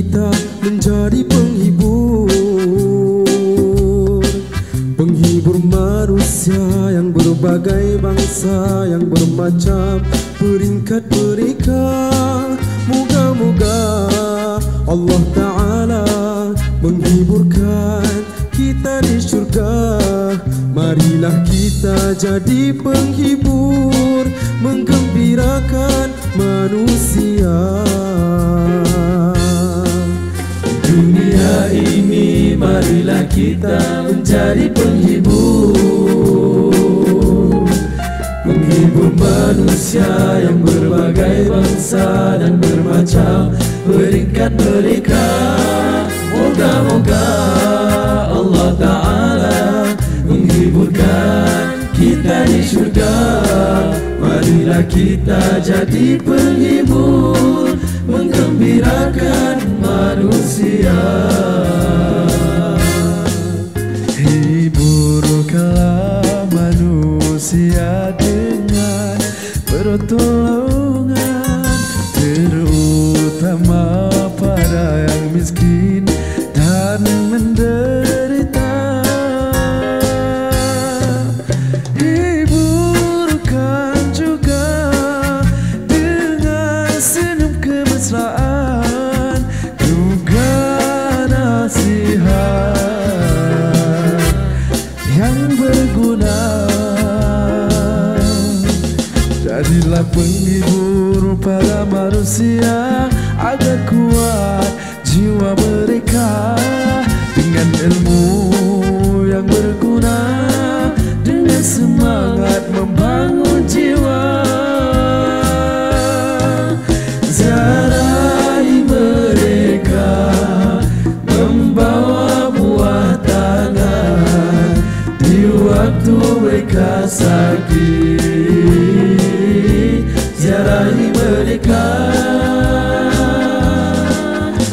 kita menjadi penghibur, penghibur manusia yang berbagai bangsa, yang bermacam peringkat mereka. Moga-moga Allah Ta'ala menghiburkan kita di syurga. Marilah kita jadi penghibur, menggembirakan manusia. Dunia ini marilah kita menjadi penghibur, menghibur manusia yang berbagai bangsa dan bermacam peringkat mereka. Moga-moga Allah Ta'ala menghiburkan kita di syurga. Marilah kita jadi penghibur, menggembirakan manusia. Hiburkanlah manusia dengan pertolongan, terutama pada yang miskin dan menderita. Hiburkan juga dengan senyum kemesraan, juga nasihat yang berguna. Jadilah penghibur pada manusia agar kuat jiwa mereka, dengan ilmu yang berguna, dengan semangat membangun jiwa. Ziarahi mereka, membawa buah tangan di waktu mereka sakit. Ziarahi mereka,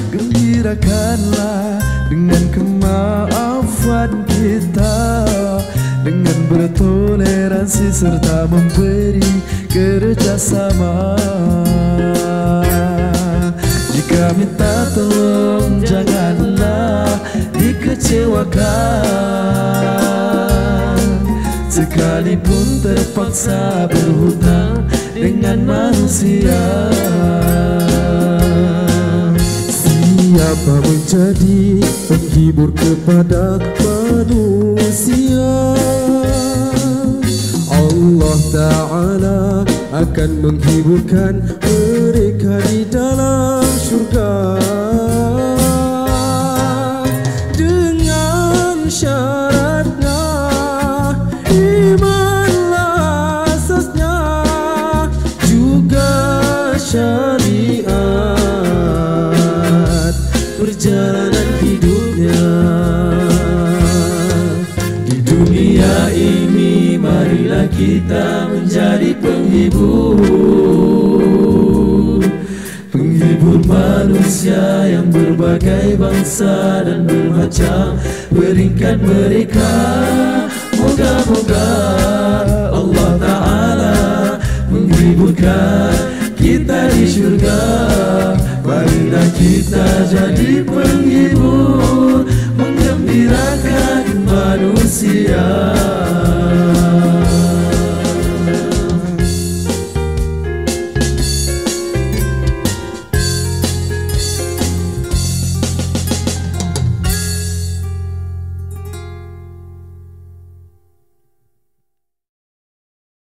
gembirakanlah dengan kemaafan kita, dengan bertoleransi serta memberi kerjasama. Jika minta tolong janganlah dikecewakan, sekalipun terpaksa berhutang dengan manusia. Siapa menjadi penghibur kepada manusia, Allah Ta'ala akan menghiburkan mereka di dalam syurga. Dengan syaratnya imanlah asasnya, juga syariat perjalanan hidupnya. Di dunia ini marilah kita menjadi penghibur, penghibur manusia yang berbagai bangsa dan bermacam peringkat mereka. Moga-moga Allah Ta'ala menghiburkan kita di syurga. Marilah kita jadi penghibur,